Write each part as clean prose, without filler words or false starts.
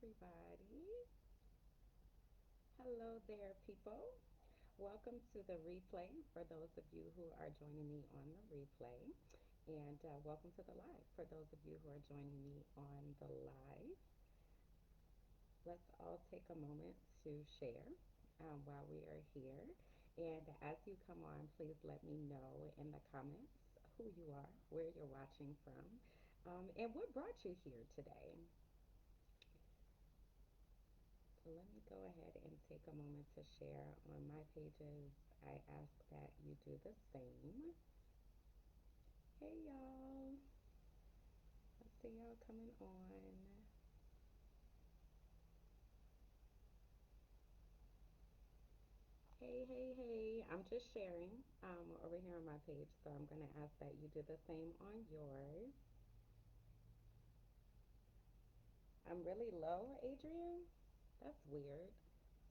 everybody. Hello there, people. Welcome to the replay for those of you who are joining me on the replay. And welcome to the live for those of you who are joining me on the live. Let's all take a moment to share while we are here. And as you come on, please let me know in the comments who you are, where you're watching from, and what brought you here today. So let me go ahead and take a moment to share on my pages. I ask that you do the same. Hey y'all, I see y'all coming on. Hey, hey, hey, I'm just sharing over here on my page, so I'm gonna ask that you do the same on yours. I'm really low, Adrian? That's weird.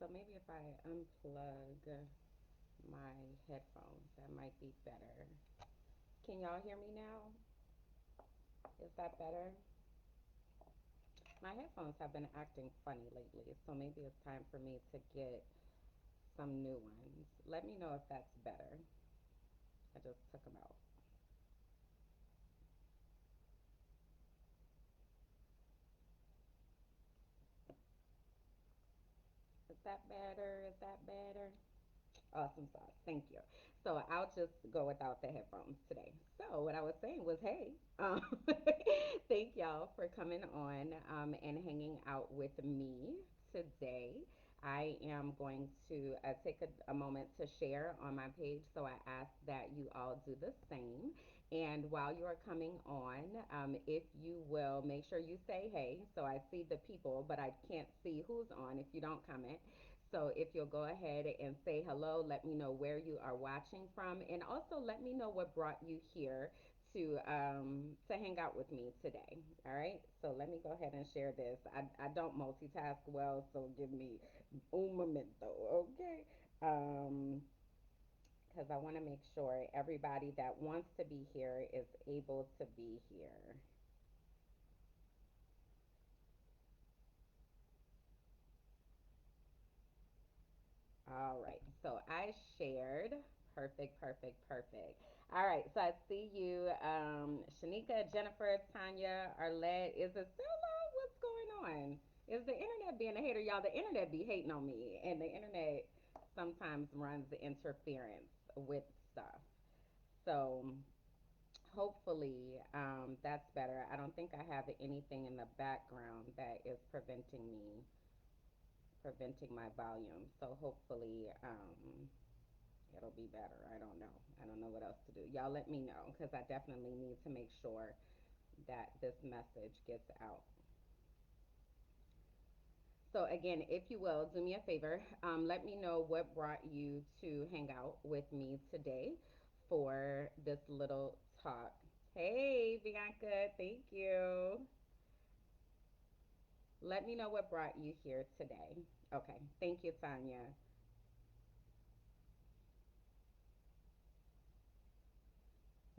So maybe if I unplug my headphones, that might be better. Can y'all hear me now? Is that better? My headphones have been acting funny lately, so maybe it's time for me to get some new ones. Let me know if that's better. I just took them out. Is that better? Is that better? Awesome sauce. Thank you. So I'll just go without the headphones today. So what I was saying was, hey, thank y'all for coming on and hanging out with me today. I am going to take a moment to share on my page. So I ask that you all do the same. And while you are coming on, if you will make sure you say hey. So I see the people, but I can't see who's on if you don't comment. So if you'll go ahead and say hello, let me know where you are watching from, and also let me know what brought you here to hang out with me today. All right. So let me go ahead and share this. I don't multitask well, so give me un momento, okay? Because I want to make sure everybody that wants to be here is able to be here. All right, so I shared. Perfect, perfect, perfect. All right, so I see you, Shanika, Jennifer, Tanya, Arlette. Is it still low? What's going on? Is the internet being a hater? Y'all, the internet be hating on me, and the internet sometimes runs interference with stuff. So hopefully that's better. I don't think I have anything in the background that is preventing my volume. So hopefully it'll be better. I don't know. I don't know what else to do. Y'all let me know because I definitely need to make sure that this message gets out. So again, if you will, do me a favor. Let me know what brought you to hang out with me today for this little talk. Hey, Bianca, thank you. Let me know what brought you here today. Okay, thank you, Tanya.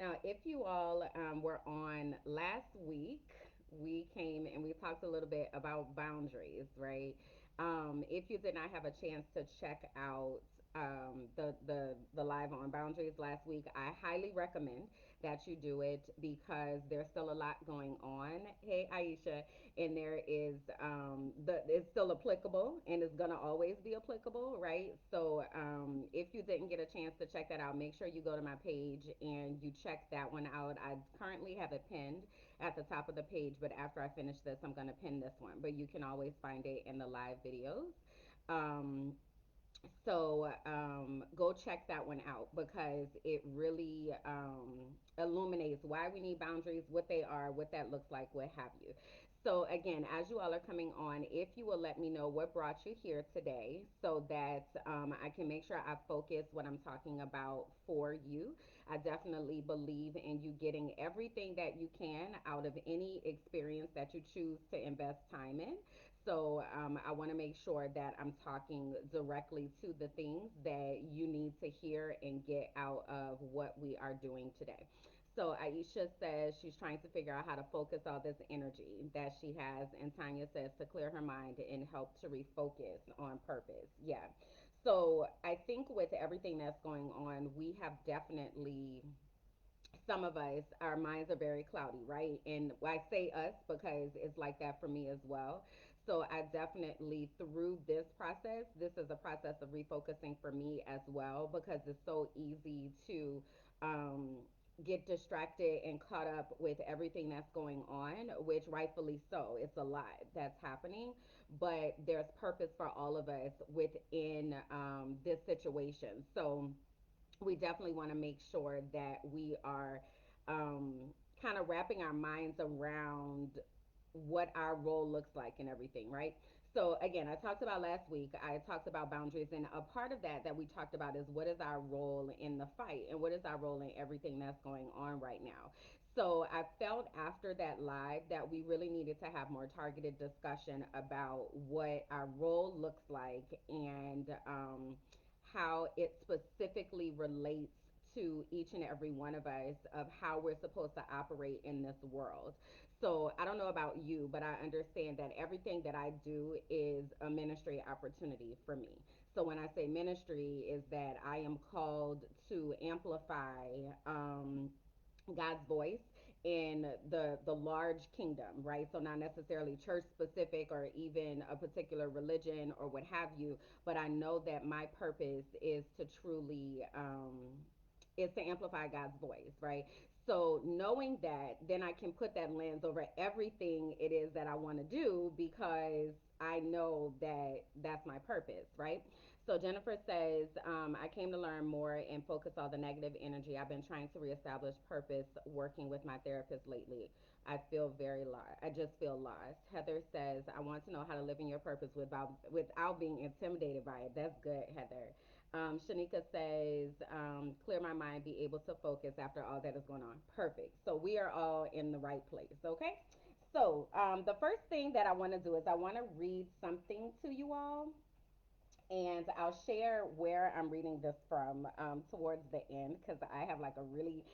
Now, if you all were on last week, we came and we talked a little bit about boundaries, right? If you did not have a chance to check out the live on boundaries last week, I highly recommend that you do it because there's still a lot going on. Hey, Aisha, and there is the it's still applicable and it's gonna always be applicable, right? So if you didn't get a chance to check that out, make sure you go to my page and you check that one out. I currently have it pinned at the top of the page, but after I finish this, I'm gonna pin this one. But you can always find it in the live videos. Um, so go check that one out because it really illuminates why we need boundaries, what they are, what that looks like, what have you. So again, as you all are coming on, if you will let me know what brought you here today so that I can make sure I focus what I'm talking about for you. I definitely believe in you getting everything that you can out of any experience that you choose to invest time in. So I want to make sure that I'm talking directly to the things that you need to hear and get out of what we are doing today. So Aisha says she's trying to figure out how to focus all this energy that she has, and Tanya says to clear her mind and help to refocus on purpose. Yeah. So I think with everything that's going on, we have definitely, some of us, our minds are very cloudy, right? And I say us because it's like that for me as well. So I definitely, through this process, this is a process of refocusing for me as well, because it's so easy to um, get distracted and caught up with everything that's going on, which rightfully so. It's a lot that's happening, but there's purpose for all of us within this situation. So we definitely want to make sure that we are um, kind of wrapping our minds around what our role looks like and everything, right? So again, I talked about last week, I talked about boundaries, and a part of that we talked about is what is our role in the fight and what is our role in everything that's going on right now. So I felt after that live that we really needed to have more targeted discussion about what our role looks like, and how it specifically relates to each and every one of us, of how we're supposed to operate in this world. So I don't know about you, but I understand that everything that I do is a ministry opportunity for me. So when I say ministry, is that I am called to amplify God's voice in the large kingdom, right? So not necessarily church specific or even a particular religion or what have you, but I know that my purpose is to truly is to amplify God's voice, right? So knowing that, then I can put that lens over everything it is that I want to do, because I know that that's my purpose, right? So Jennifer says, I came to learn more and focus all the negative energy. I've been trying to reestablish purpose working with my therapist lately. I feel very lost. I just feel lost. Heather says, I want to know how to live in your purpose without being intimidated by it. That's good, Heather. Shanika says, clear my mind, be able to focus after all that is going on. Perfect. So we are all in the right place, okay? So the first thing that I want to do is I want to read something to you all, and I'll share where I'm reading this from towards the end, because I have like a really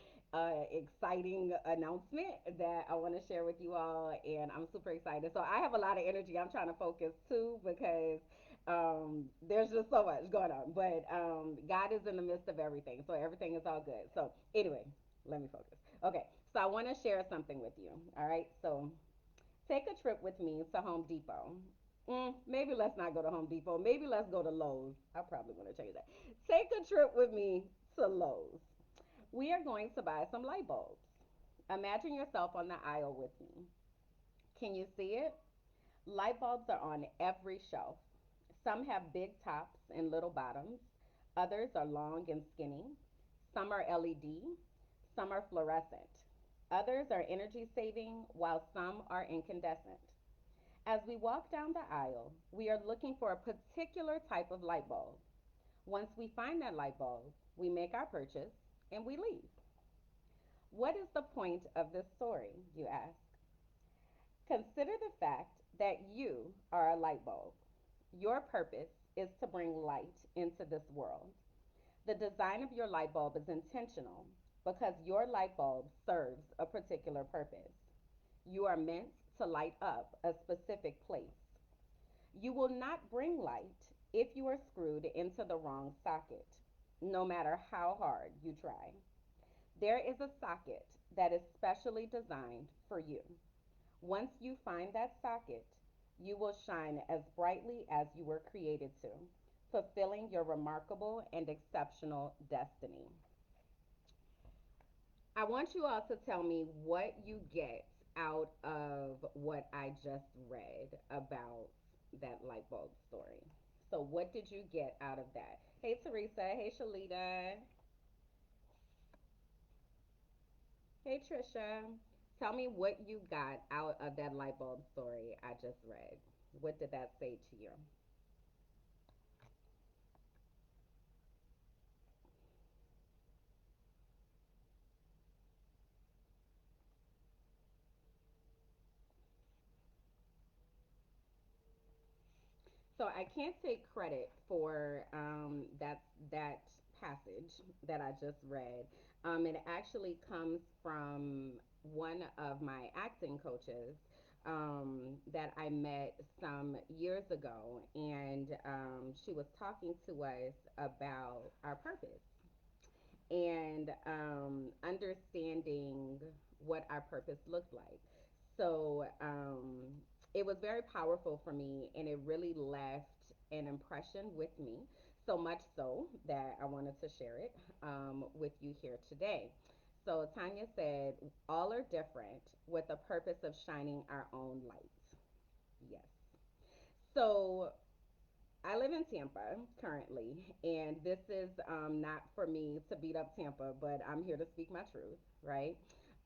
exciting announcement that I want to share with you all, and I'm super excited. So I have a lot of energy. I'm trying to focus too, because there's just so much going on. But God is in the midst of everything, so everything is all good. So anyway, let me focus. Okay, so I want to share something with you. All right, so take a trip with me to Home Depot. Maybe let's not go to Home Depot. Maybe let's go to Lowe's. I probably want to change that. Take a trip with me to Lowe's. We are going to buy some light bulbs. Imagine yourself on the aisle with me. Can you see it? Light bulbs are on every shelf. Some have big tops and little bottoms. Others are long and skinny. Some are LED. Some are fluorescent. Others are energy saving, while some are incandescent. As we walk down the aisle, we are looking for a particular type of light bulb. Once we find that light bulb, we make our purchase and we leave. What is the point of this story, you ask? Consider the fact that you are a light bulb. Your purpose is to bring light into this world. The design of your light bulb is intentional because your light bulb serves a particular purpose. You are meant to light up a specific place. You will not bring light if you are screwed into the wrong socket, no matter how hard you try. There is a socket that is specially designed for you. Once you find that socket, you will shine as brightly as you were created to, fulfilling your remarkable and exceptional destiny. I want you all to tell me what you get out of what I just read about that light bulb story. So, what did you get out of that? Hey, Teresa. Hey, Shalita. Hey, Trisha. Tell me what you got out of that light bulb story I just read. What did that say to you? So I can't take credit for that passage that I just read. It actually comes from one of my acting coaches that I met some years ago, and she was talking to us about our purpose and understanding what our purpose looked like. So it was very powerful for me, and it really left an impression with me, so much so that I wanted to share it with you here today. So Tanya said, all are different with the purpose of shining our own light. Yes. So I live in Tampa currently, and this is not for me to beat up Tampa, but I'm here to speak my truth, right?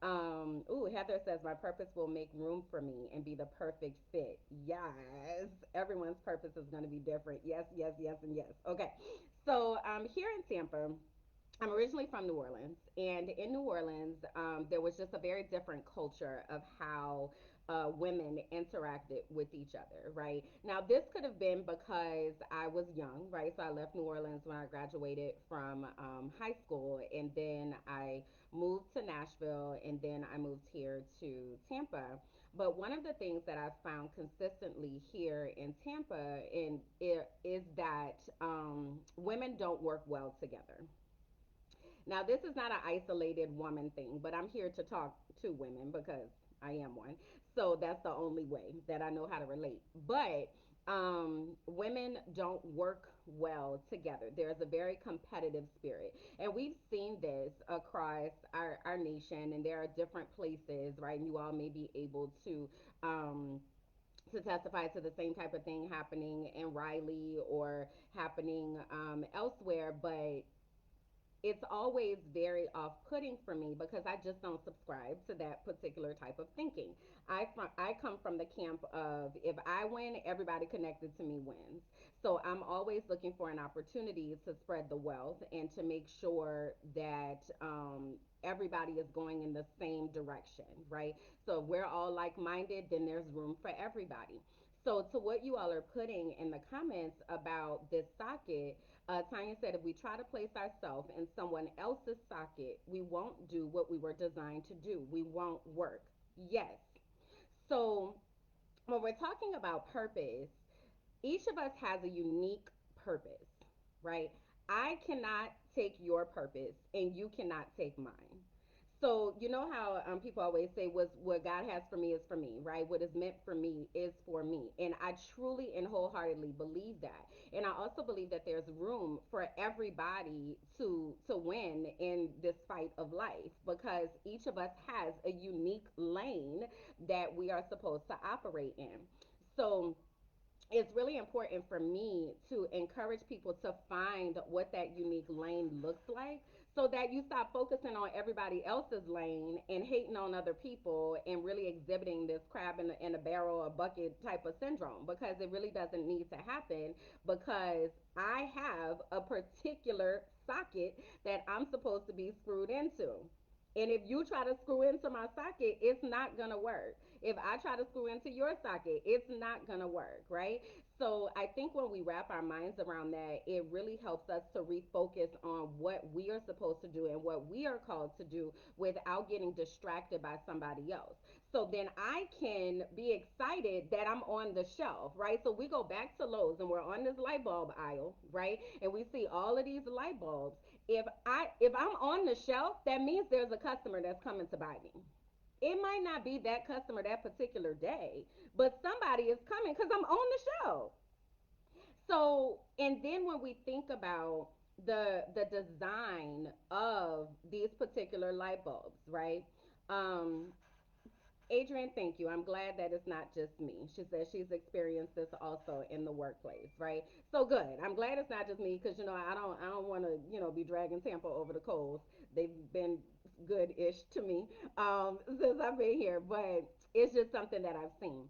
Ooh, Heather says my purpose will make room for me and be the perfect fit. Yes, everyone's purpose is going to be different. Yes, yes, yes, and yes. Okay, so here in Tampa, I'm originally from New Orleans, and in New Orleans, there was just a very different culture of how women interacted with each other, right? Now, this could have been because I was young, right? So I left New Orleans when I graduated from high school, and then I moved to Nashville, and then I moved here to Tampa. But one of the things that I've found consistently here in Tampa is that women don't work well together. Now, this is not an isolated woman thing, but I'm here to talk to women because I am one. So that's the only way that I know how to relate. But women don't work well together. There's a very competitive spirit. And we've seen this across our nation, and there are different places, right? And you all may be able to testify to the same type of thing happening in Riley or happening elsewhere, but it's always very off-putting for me because I just don't subscribe to that particular type of thinking. I come from the camp of if I win, everybody connected to me wins. So I'm always looking for an opportunity to spread the wealth and to make sure that everybody is going in the same direction, right? So if we're all like-minded, then there's room for everybody. So to what you all are putting in the comments about this socket, Tanya said, if we try to place ourselves in someone else's socket, we won't do what we were designed to do. We won't work. Yes. So when we're talking about purpose, each of us has a unique purpose, right? I cannot take your purpose and you cannot take mine. So you know how people always say, "Was what God has for me is for me," right? What is meant for me is for me, and I truly and wholeheartedly believe that. And I also believe that there's room for everybody to win in this fight of life because each of us has a unique lane that we are supposed to operate in. So it's really important for me to encourage people to find what that unique lane looks like so that you stop focusing on everybody else's lane and hating on other people and really exhibiting this crab in a barrel or bucket type of syndrome because it really doesn't need to happen because I have a particular socket that I'm supposed to be screwed into. And if you try to screw into my socket, it's not gonna work. If I try to screw into your socket, it's not gonna work, right? So I think when we wrap our minds around that, it really helps us to refocus on what we are supposed to do and what we are called to do without getting distracted by somebody else. So then I can be excited that I'm on the shelf, right? So we go back to Lowe's and we're on this light bulb aisle, right? And we see all of these light bulbs. If I'm on the shelf, that means there's a customer that's coming to buy me. It might not be that customer that particular day, but somebody is coming because I'm on the shelf. So, and then when we think about the design of these particular light bulbs, right? Um, Adrian, thank you. I'm glad that it's not just me. She says she's experienced this also in the workplace, right? So good. I'm glad it's not just me because I don't want to be dragging Tampa over the coals. They've been good-ish to me since I've been here, but it's just something that I've seen.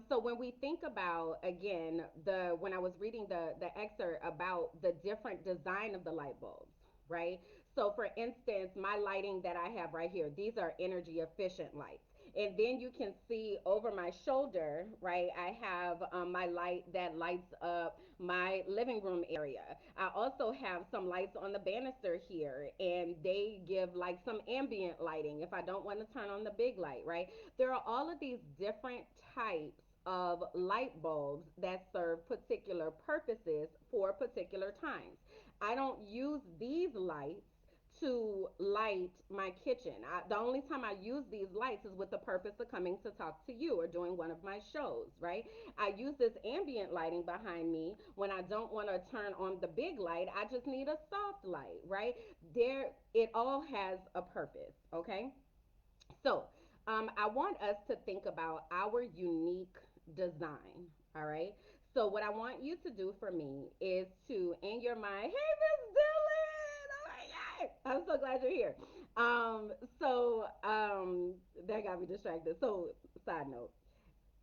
So when we think about again the when I was reading the excerpt about the different design of the light bulbs, right? So for instance, my lighting that I have right here, these are energy efficient lights. And then you can see over my shoulder, right? I have my light that lights up my living room area. I also have some lights on the banister here, and they give like some ambient lighting if I don't want to turn on the big light, right? There are all of these different types of light bulbs that serve particular purposes for particular times. I don't use these lights to light my kitchen. The only time I use these lights is with the purpose of coming to talk to you or doing one of my shows, right? I use this ambient lighting behind me when I don't want to turn on the big light. I just need a soft light, right? There, it all has a purpose, okay? So, I want us to think about our unique design. All right. So, what I want you to do for me is to, in your mind, hey, Miss Dylan. Oh my God. I'm so glad you're here. Um, that got me distracted. So, side note,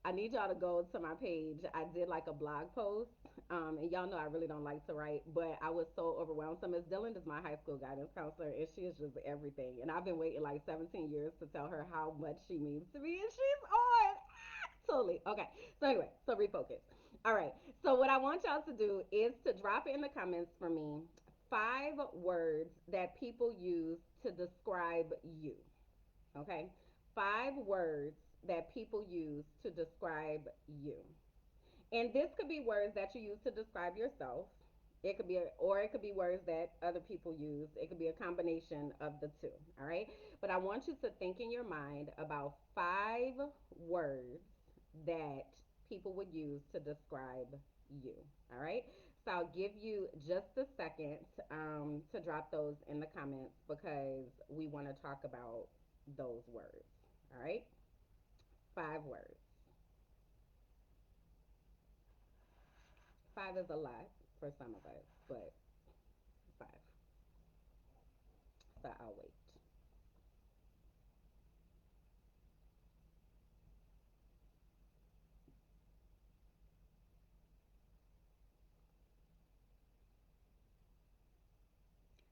I need y'all to go to my page. I did like a blog post, and y'all know I really don't like to write, but I was so overwhelmed. So Miss Dillon is my high school guidance counselor, and she is just everything. And I've been waiting like 17 years to tell her how much she means to me, and she's on. Totally. Okay. So anyway, so refocus. All right. So what I want y'all to do is to drop in the comments for me 5 words that people use to describe you. Okay. 5 words that people use to describe you. And this could be words that you use to describe yourself. It could be, or it could be words that other people use. It could be a combination of the two. All right. But I want you to think in your mind about 5 words that people would use to describe you. All right. So I'll give you just a second to drop those in the comments because we want to talk about those words. All right. 5 words. 5 is a lot for some of us, but 5. So I'll wait.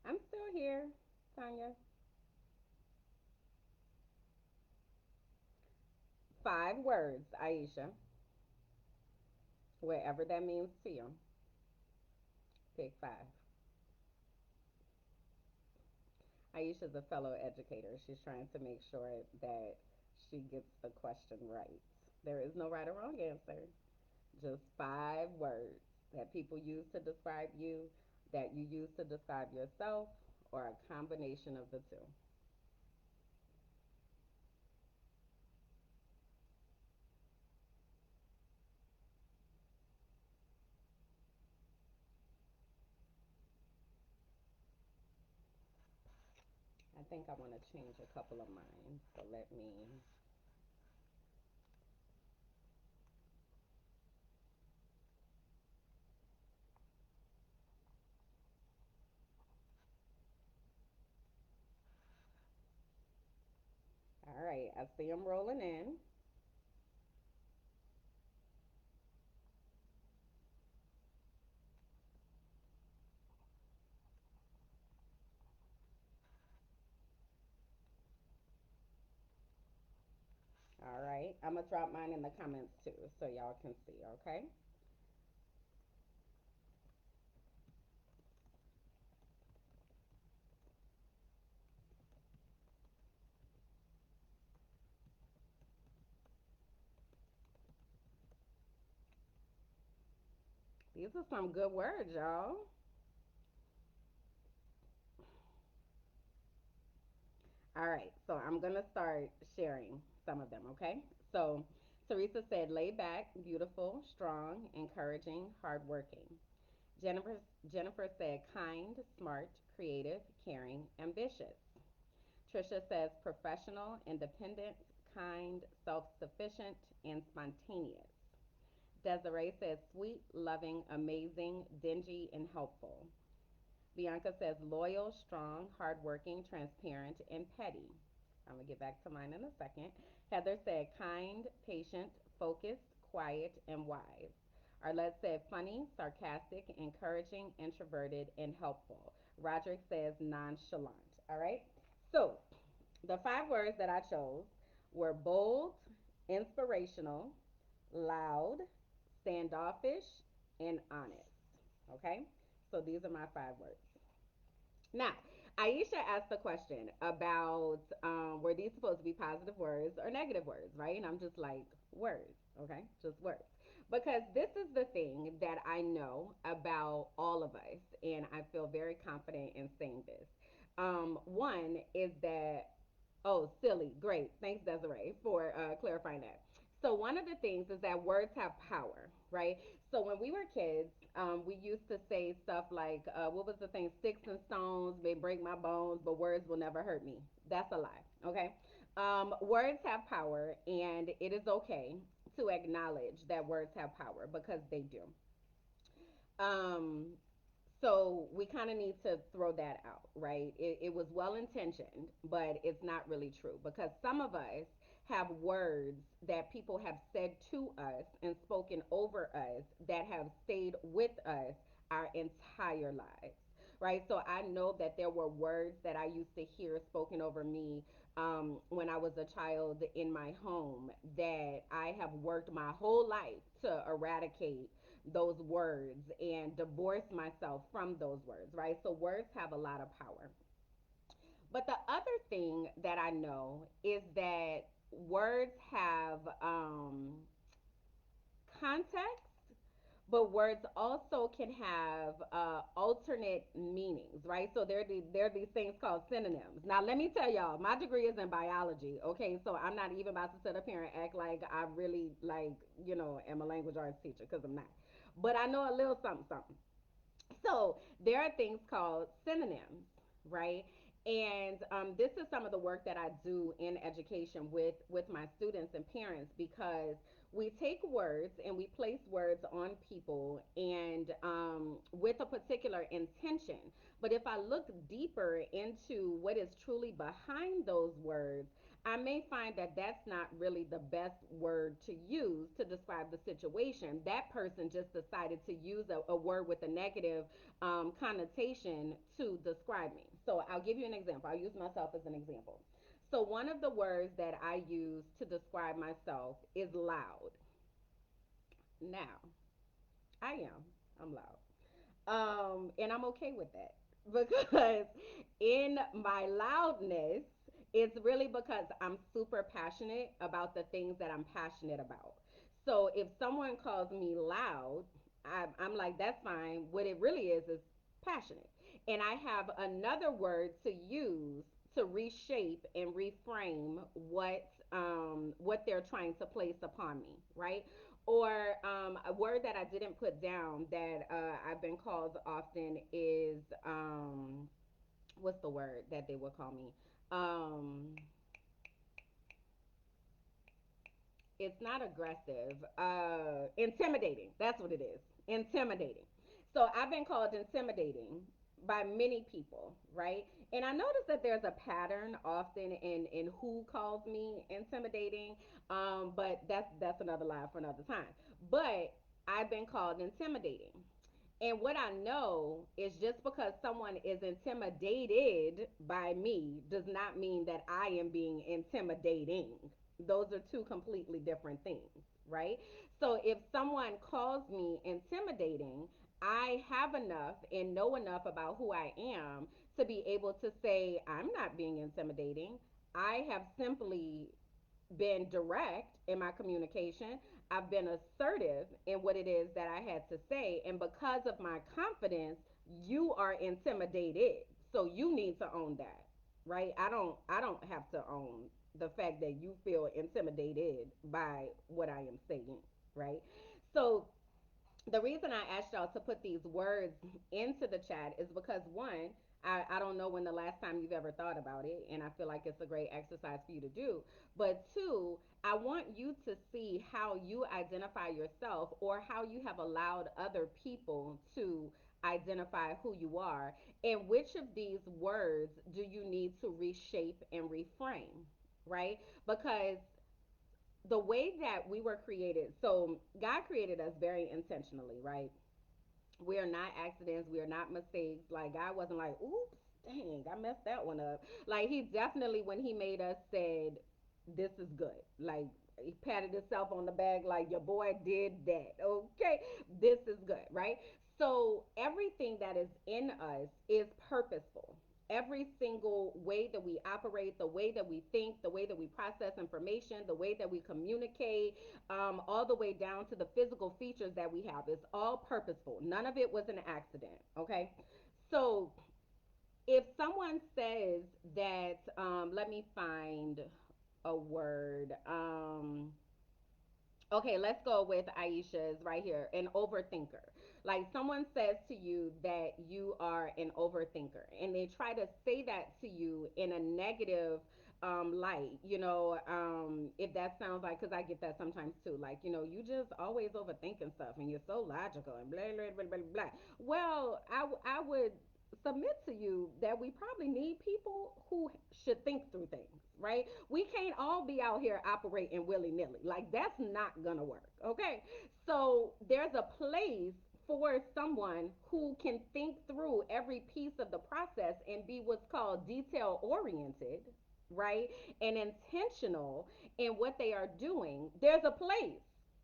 I'm still here, Tanya. 5 words, Aisha. Whatever that means to you. Pick 5. Aisha's a fellow educator. She's trying to make sure that she gets the question right. There is no right or wrong answer. Just 5 words that people use to describe you, that you use to describe yourself, or a combination of the two. I think I want to change a couple of mine. So let me. All right, I see them rolling in. All right, I'm gonna drop mine in the comments too, so y'all can see. Okay. These are some good words, y'all. All right, so I'm gonna start sharing some of them. Okay. So Teresa said, laid back, beautiful, strong, encouraging, hardworking. Jennifer Jennifer said, kind, smart, creative, caring, ambitious. Trisha says, professional, independent, kind, self-sufficient, and spontaneous. Desiree says, sweet, loving, amazing, dingy, and helpful. Bianca says, loyal, strong, hardworking, transparent, and petty. I'm going to get back to mine in a second. Heather said, kind, patient, focused, quiet, and wise. Arlette said, funny, sarcastic, encouraging, introverted, and helpful. Roderick says, nonchalant. All right? So, the 5 words that I chose were bold, inspirational, loud, standoffish, and honest. Okay? So these are my 5 words. Now, Aisha asked the question about were these supposed to be positive words or negative words, right? And I'm just like, words, okay? Just words. Because this is the thing that I know about all of us, and I feel very confident in saying this. One is that, oh, silly, great. Thanks, Desiree, for clarifying that. So, one of the things is that words have power, right? So, when we were kids, we used to say stuff like, what was the thing? Sticks and stones may break my bones, but words will never hurt me. That's a lie, okay? Words have power, and it is okay to acknowledge that words have power because they do. Um, so we kind of need to throw that out, right? It was well intentioned, but it's not really true because some of us have words that people have said to us and spoken over us that have stayed with us our entire lives. Right, so I know that there were words that I used to hear spoken over me when I was a child in my home that I have worked my whole life to eradicate those words and divorce myself from those words, right? So words have a lot of power. But the other thing that I know is that words have context, but words also can have alternate meanings, right? So there are these things called synonyms. Now, let me tell y'all, my degree is in biology, okay? So I'm not even about to sit up here and act like I really, like, am a language arts teacher because I'm not. But I know a little something, something. So there are things called synonyms, right? And this is some of the work that I do in education with my students and parents because we take words and we place words on people and with a particular intention. But if I look deeper into what is truly behind those words, I may find that that's not really the best word to use to describe the situation. That person just decided to use a word with a negative connotation to describe me. So I'll give you an example. I'll use myself as an example. So one of the words that I use to describe myself is loud. Now, I am. I'm loud. And I'm okay with that because in my loudness, it's really because I'm super passionate about the things that I'm passionate about. So if someone calls me loud, I'm like, that's fine. What it really is passionate. And I have another word to use to reshape and reframe what they're trying to place upon me, right? Or a word that I didn't put down that I've been called often is what's the word that they would call me? Um, it's not aggressive. Intimidating. That's what it is. Intimidating. So I've been called intimidating by many people, right? And I notice that there's a pattern often in who calls me intimidating. But that's another lie for another time. But I've been called intimidating. And what I know is just because someone is intimidated by me does not mean that I am being intimidating. Those are two completely different things, right? So if someone calls me intimidating, I have enough and know enough about who I am to be able to say, I'm not being intimidating. I have simply been direct in my communication. I've been assertive in what it is that I had to say. And because of my confidence, you are intimidated. So you need to own that. Right? I don't have to own the fact that you feel intimidated by what I am saying. Right? So the reason I asked y'all to put these words into the chat is because one, I don't know when the last time you've ever thought about it, and I feel like it's a great exercise for you to do. But two, I want you to see how you identify yourself or how you have allowed other people to identify who you are, and which of these words do you need to reshape and reframe, right? Because the way that we were created, so God created us very intentionally, right? We are not accidents, we are not mistakes. Like, God wasn't like, oops, dang, I messed that one up. Like, He definitely, when He made us, said, this is good. Like, he patted himself on the back, like, your boy did that. Okay, this is good, right? So everything that is in us is purposeful. Every single way that we operate, the way that we think, the way that we process information, the way that we communicate, all the way down to the physical features that we have, is all purposeful. None of it was an accident. Okay, so if someone says that, let me find a word. Okay, let's go with Aisha's right here, an overthinker. Like, someone says to you that you are an overthinker, and they try to say that to you in a negative light. If that sounds like, because I get that sometimes too, like, you just always overthinking stuff and you're so logical and blah, blah, blah, blah, blah. Well, I would submit to you that we probably need people who should think through things, right? We can't all be out here operating willy nilly. Like, that's not gonna work, okay? So there's a place for someone who can think through every piece of the process and be what's called detail oriented, right? And intentional in what they are doing. There's a place.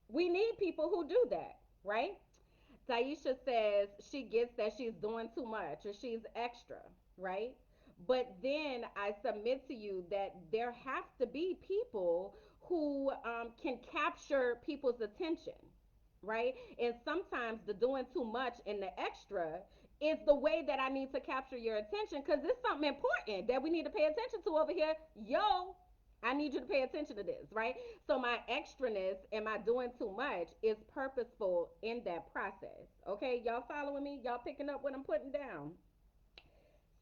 We need people who do that, right? Taisha says she gets that she's doing too much or she's extra, right? But then I submit to you that there have to be people who can capture people's attention, right? And sometimes the doing too much and the extra is the way that I need to capture your attention, because it's something important that we need to pay attention to over here. Yo, I need you to pay attention to this, right? So my extraness and my doing too much is purposeful in that process. Okay, y'all following me? Y'all picking up what I'm putting down?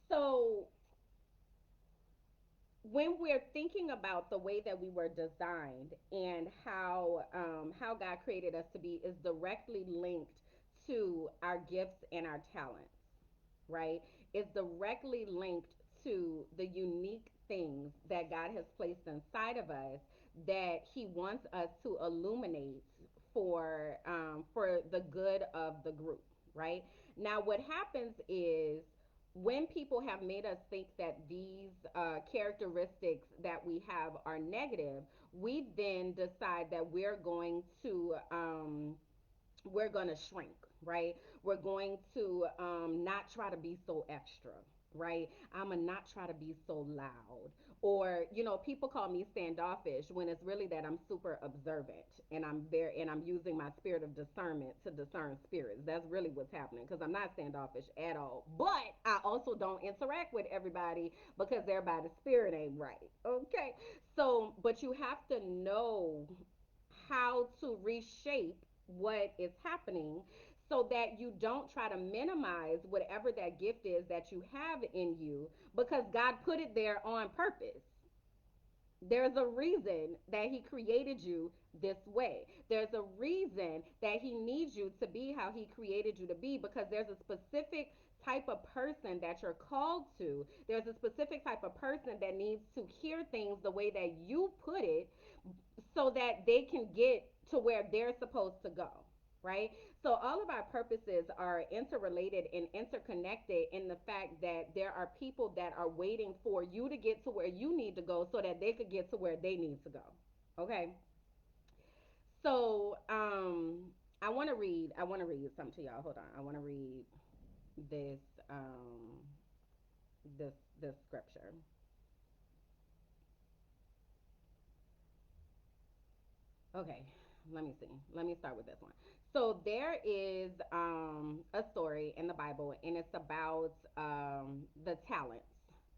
So when we're thinking about the way that we were designed and how God created us to be, is directly linked to our gifts and our talents, right? Is directly linked to the unique things that God has placed inside of us that He wants us to illuminate for the good of the group, right? Now, what happens is when people have made us think that these characteristics that we have are negative, we then decide that we're going to shrink, right? We're going to not try to be so extra, right? I'm going to not try to be so loud. Or, people call me standoffish when it's really that I'm super observant, and I'm using my spirit of discernment to discern spirits. That's really what's happening, because I'm not standoffish at all. But I also don't interact with everybody because everybody's spirit ain't right. Okay. So, but you have to know how to reshape what is happening so that you don't try to minimize whatever that gift is that you have in you, because God put it there on purpose. There's a reason that He created you this way. There's a reason that He needs you to be how He created you to be, because there's a specific type of person that you're called to. There's a specific type of person that needs to hear things the way that you put it, so that they can get to where they're supposed to go, right? So all of our purposes are interrelated and interconnected in the fact that there are people that are waiting for you to get to where you need to go so that they could get to where they need to go. Okay. So I want to read something to y'all. Hold on. I want to read this um this scripture. Okay, let me see. Let me start with this one. So there is a story in the Bible, and it's about the talents,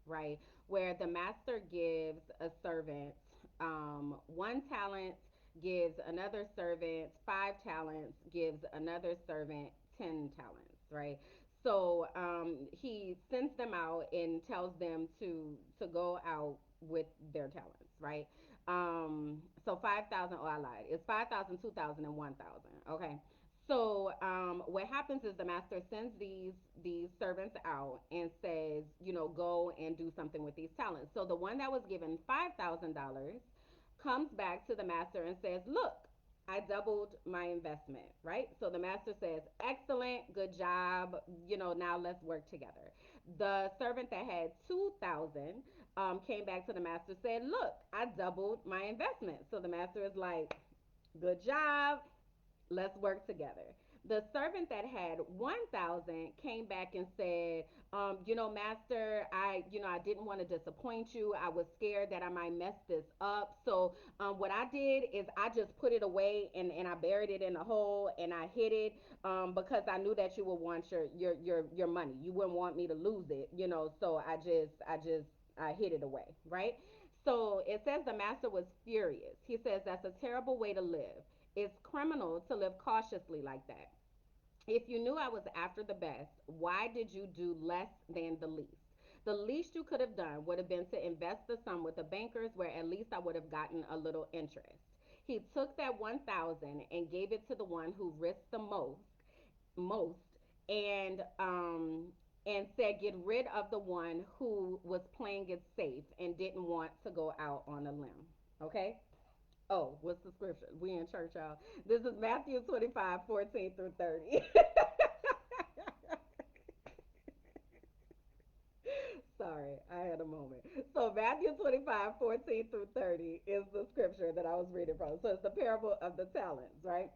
right? Where the master gives a servant one talent, gives another servant 5 talents, gives another servant 10 talents, right? So he sends them out and tells them to go out with their talents, right? So 5,000. Oh, I lied. It's 5,000, 2,000, and 1,000. Okay. So what happens is the master sends these servants out and says, go and do something with these talents. So the one that was given $5,000 comes back to the master and says, look, I doubled my investment, right? So the master says, excellent, good job. Now let's work together. The servant that had 2,000 came back to the master, said, "Look, I doubled my investment." So the master is like, "Good job. Let's work together." The servant that had 1,000 came back and said, Master, I didn't want to disappoint you. I was scared that I might mess this up. So what I did is I just put it away, and I buried it in a hole, and I hid it, because I knew that you would want your money. You wouldn't want me to lose it. So I hid it away, right? So it says the master was furious. He says that's a terrible way to live. It's criminal to live cautiously like that. If you knew I was after the best, why did you do less than the least? The least you could have done would have been to invest the sum with the bankers, where at least I would have gotten a little interest. He took that 1,000 and gave it to the one who risked the most, and said, get rid of the one who was playing it safe and didn't want to go out on a limb. Okay? Oh, what's the scripture? We in church, y'all. This is Matthew 25:14 through 30. Sorry, I had a moment. So Matthew 25:14 through 30 is the scripture that I was reading from. So it's the parable of the talents, right?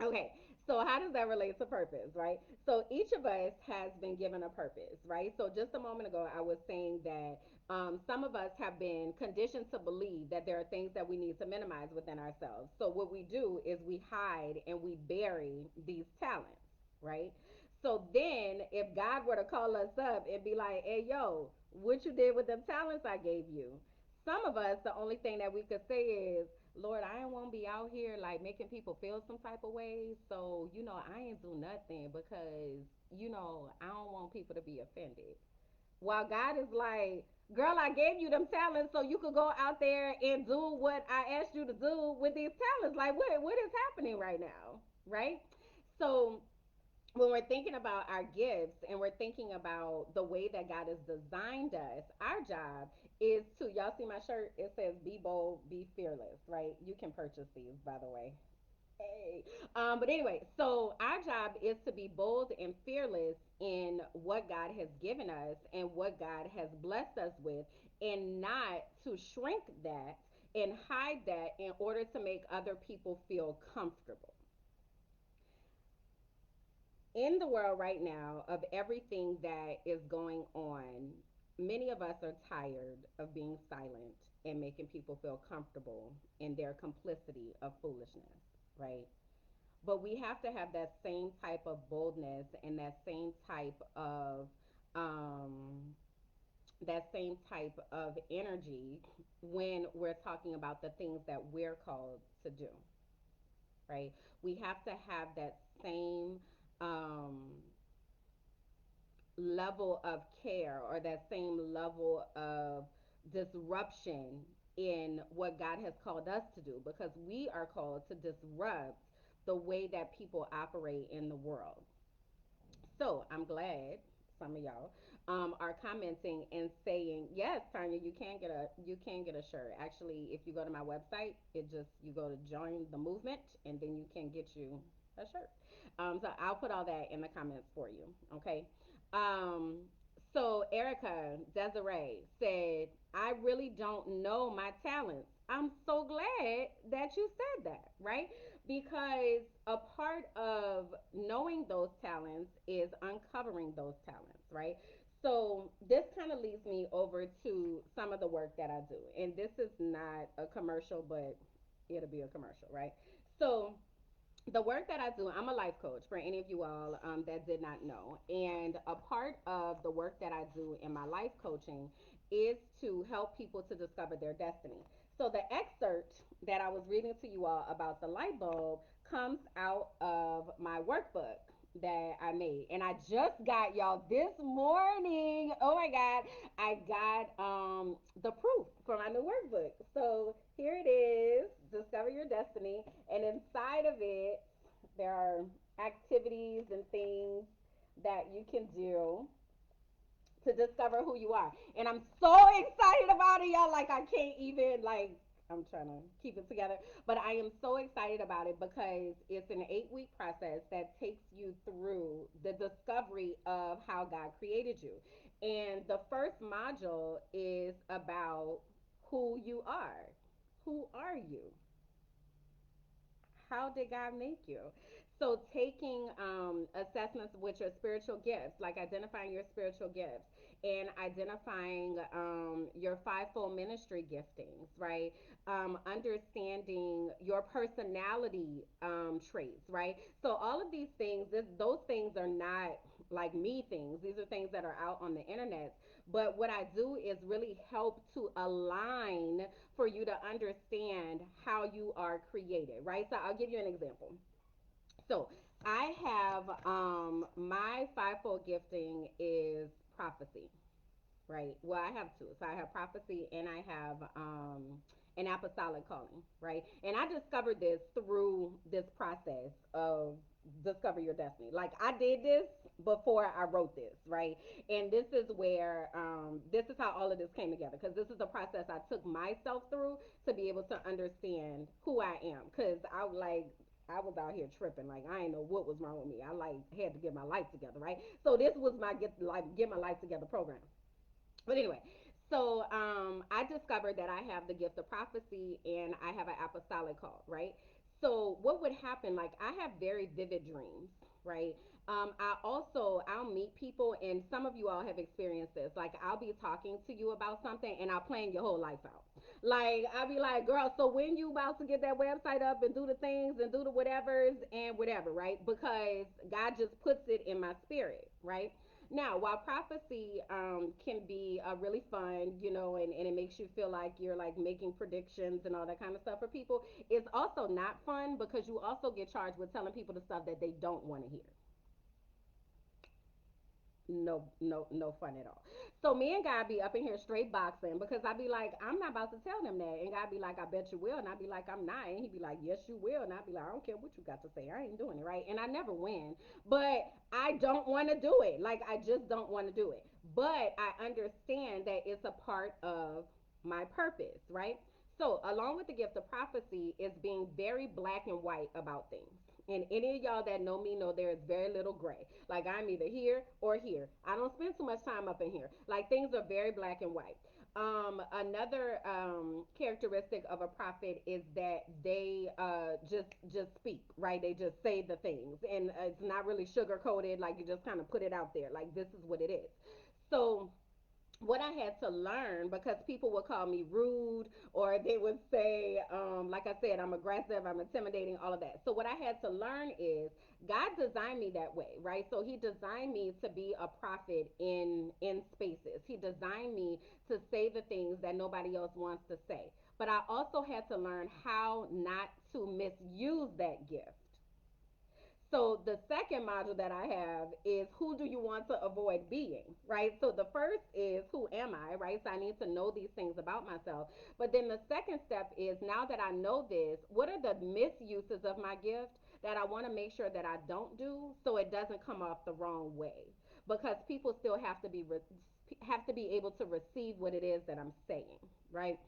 Okay, so how does that relate to purpose, right? So each of us has been given a purpose, right? So just a moment ago, I was saying that some of us have been conditioned to believe that there are things that we need to minimize within ourselves. So what we do is we hide and we bury these talents, right? So then, if God were to call us up and be like, "Hey, yo, what you did with them talents I gave you?" Some of us, the only thing that we could say is, Lord, I ain't want to be out here like making people feel some type of way. So, I ain't do nothing because, I don't want people to be offended. While God is like, girl, I gave you them talents so you could go out there and do what I asked you to do with these talents. Like, what is happening right now? Right? So, when we're thinking about our gifts and we're thinking about the way that God has designed us, our job is to, y'all see my shirt? It says, be bold, be fearless, right? You can purchase these, by the way. Hey. But anyway, so our job is to be bold and fearless in what God has given us and what God has blessed us with, and not to shrink that and hide that in order to make other people feel comfortable. In the world right now of everything that is going on, many of us are tired of being silent and making people feel comfortable in their complicity of foolishness, right? But we have to have that same type of boldness and um, that same type of energy when we're talking about the things that we're called to do, right? We have to have that same um, level of care or that same level of disruption in what God has called us to do, because we are called to disrupt the way that people operate in the world. So I'm glad some of y'all are commenting and saying, yes, Tanya, you can get a shirt. Actually, if you go to my website, you go to join the movement, and then you can get you a shirt. So I'll put all that in the comments for you. Okay. Um, so Erica Desiree said, I really don't know my talents. I'm so glad that you said that, right? Because a part of knowing those talents is uncovering those talents, right? So this kind of leads me over to some of the work that I do. And this is not a commercial, but it'll be a commercial, right? So the work that I do, I'm a life coach for any of you all that did not know. And a part of the work that I do in my life coaching is to help people to discover their destiny. So the excerpt that I was reading to you all about the light bulb comes out of my workbook that I made. And I just got y'all this morning. Oh my God. I got the proof for my new workbook. So here it is, Discover Your Destiny. And inside of it, there are activities and things that you can do to discover who you are. And I'm so excited about it, y'all. Like, I can't even, like, I'm trying to keep it together. But I am so excited about it because it's an 8-week process that takes you through the discovery of how God created you. And the first module is about who you are. Who are you? How did God make you? So, taking assessments with your spiritual gifts, like identifying your spiritual gifts and identifying your fivefold ministry giftings, right? Understanding your personality traits, right? So, all of these things, those things are not like me things. These are things that are out on the internet. But what I do is really help to align for you to understand how you are created, right? So I'll give you an example. So I have my fivefold gifting is prophecy, right? Well, I have two. So I have prophecy and I have an apostolic calling, right? And I discovered this through this process of discover your destiny. Like I did this before I wrote this, right? And this is where this is how all of this came together because this is the process I took myself through to be able to understand who I am because I was out here tripping. Like I didn't know what was wrong with me. I like had to get my life together, right? So this was my get my life together program. But anyway, so I discovered that I have the gift of prophecy and I have an apostolic call, right? So what would happen? Like I have very vivid dreams, right? I'll meet people, and some of you all have experienced this. Like I'll be talking to you about something, and I'll plan your whole life out. Like I'll be like, girl, so when you about to get that website up and do the things and do the whatevers and whatever, right? Because God just puts it in my spirit, right? Now, while prophecy can be really fun, and it makes you feel like you're like making predictions and all that kind of stuff for people, it's also not fun because you also get charged with telling people the stuff that they don't want to hear. No fun at all. So me and God be up in here straight boxing because I be like, I'm not about to tell them that. And God be like, I bet you will. And I be like, I'm not. And he be like, yes, you will. And I be like, I don't care what you got to say. I ain't doing it, right? And I never win. But I don't want to do it. Like, I just don't want to do it. But I understand that it's a part of my purpose, right? So, along with the gift of prophecy, is being very black and white about things. And any of y'all that know me know there is very little gray. Like I'm either here or here. I don't spend too much time up in here. Like things are very black and white. Another characteristic of a prophet is that they just speak, right? They just say the things, and it's not really sugar coated. Like you just kind of put it out there, like this is what it is. So what I had to learn because people would call me rude or they would say, like I said, I'm aggressive, I'm intimidating, all of that. So what I had to learn is God designed me that way, right? So He designed me to be a prophet in spaces. He designed me to say the things that nobody else wants to say. But I also had to learn how not to misuse that gift. So the second module that I have is who do you want to avoid being, right? So the first is who am I, right? So I need to know these things about myself. But then the second step is now that I know this, what are the misuses of my gift that I want to make sure that I don't do so it doesn't come off the wrong way? Because people still have to be able to receive what it is that I'm saying, right?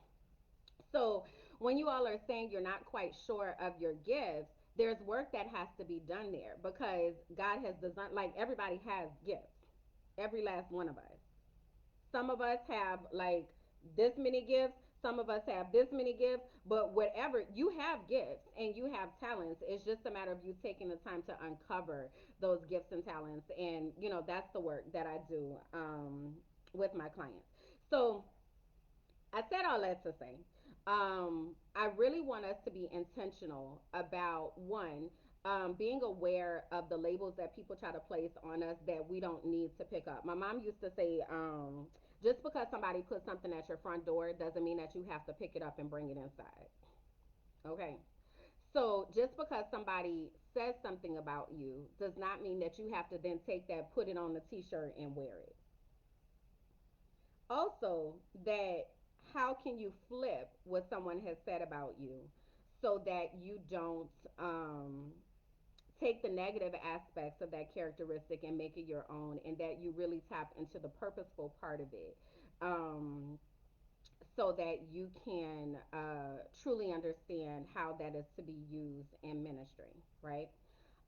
So when you all are saying you're not quite sure of your gifts, there's work that has to be done there because God has designed, like everybody has gifts, every last one of us. Some of us have like this many gifts, some of us have this many gifts, but whatever, you have gifts and you have talents. It's just a matter of you taking the time to uncover those gifts and talents. And, that's the work that I do with my clients. So, I said all that to say, I really want us to be intentional about one, being aware of the labels that people try to place on us that we don't need to pick up. My mom used to say, just because somebody puts something at your front door doesn't mean that you have to pick it up and bring it inside. Okay. So just because somebody says something about you does not mean that you have to then take that, put it on the t-shirt and wear it. Also, that how can you flip what someone has said about you so that you don't take the negative aspects of that characteristic and make it your own, and that you really tap into the purposeful part of it, um, so that you can truly understand how that is to be used in ministry, right?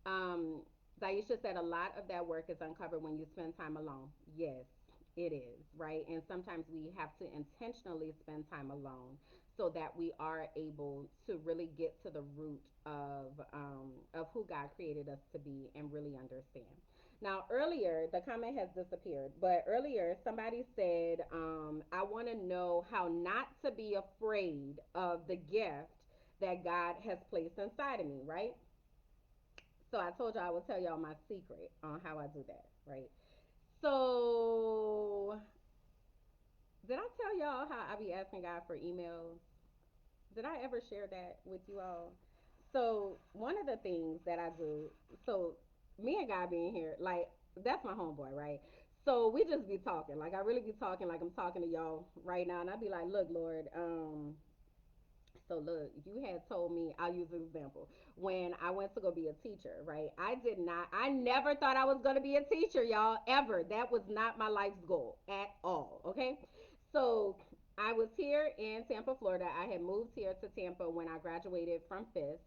Um, Daisha said a lot of that work is uncovered when you spend time alone. Yes, It is, right? And sometimes we have to intentionally spend time alone so that we are able to really get to the root of who God created us to be and really understand. Now, earlier, the comment has disappeared, but earlier somebody said, I want to know how not to be afraid of the gift that God has placed inside of me, right? So I told y'all I would tell y'all my secret on how I do that, right? So did I tell y'all how I be asking God for emails? Did I ever share that with you all? So one of the things that I do, so me and God being here, like that's my homeboy, right? So we just be talking, like I really be talking, like I'm talking to y'all right now, and I be like, look, Lord, so look, you had told me, I'll use an example. When I went to go be a teacher, right? I never thought I was gonna be a teacher, y'all, ever. That was not my life's goal at all. Okay. So I was here in Tampa, Florida. I had moved here to Tampa when I graduated from Fisk.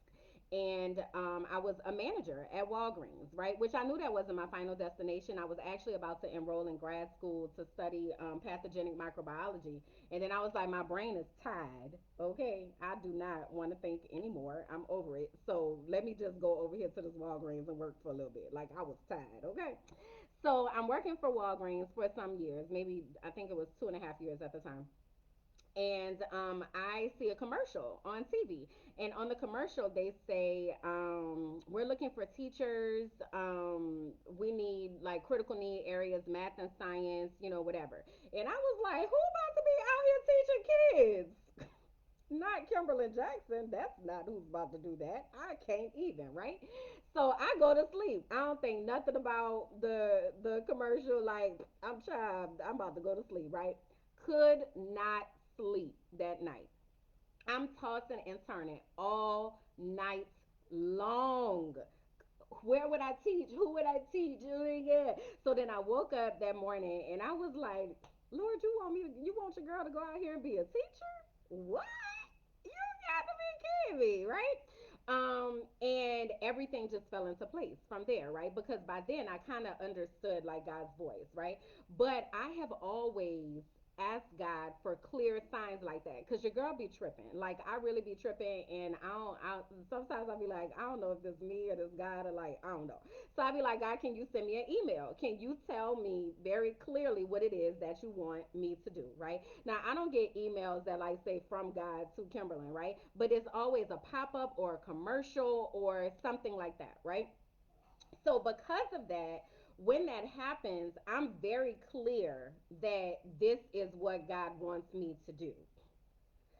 And I was a manager at Walgreens, right? Which I knew that wasn't my final destination. I was actually about to enroll in grad school to study pathogenic microbiology. And then I was like, my brain is tired. Okay, I do not want to think anymore. I'm over it. So let me just go over here to this Walgreens and work for a little bit. Like I was tired. Okay. So I'm working for Walgreens for some years, maybe I think it was 2.5 years at the time. And I see a commercial on TV. And on the commercial, they say, we're looking for teachers. We need like critical need areas, math and science, whatever. And I was like, who about to be out here teaching kids? Not Kimberly Jackson. That's not who's about to do that. I can't even, right? So I go to sleep. I don't think nothing about the commercial. Like I'm about to go to sleep, right? Could not sleep that night. I'm tossing and turning all night long. Where would I teach? Who would I teach? Yeah. So then I woke up that morning and I was like, Lord, you want your girl to go out here and be a teacher? What? You got to be kidding me, right? And everything just fell into place from there, right? Because by then I kind of understood like God's voice, right? But I have always asked God for clear signs like that, cause your girl be tripping. Like I really be tripping, and sometimes I'll be like, I don't know if this me or this God, or like I don't know. So I'll be like, God, can you send me an email? Can you tell me very clearly what it is that you want me to do, right? Now, I don't get emails that like say from God to Kimberly, right? But it's always a pop up or a commercial or something like that, right? So, because of that, when that happens, I'm very clear that this is what God wants me to do,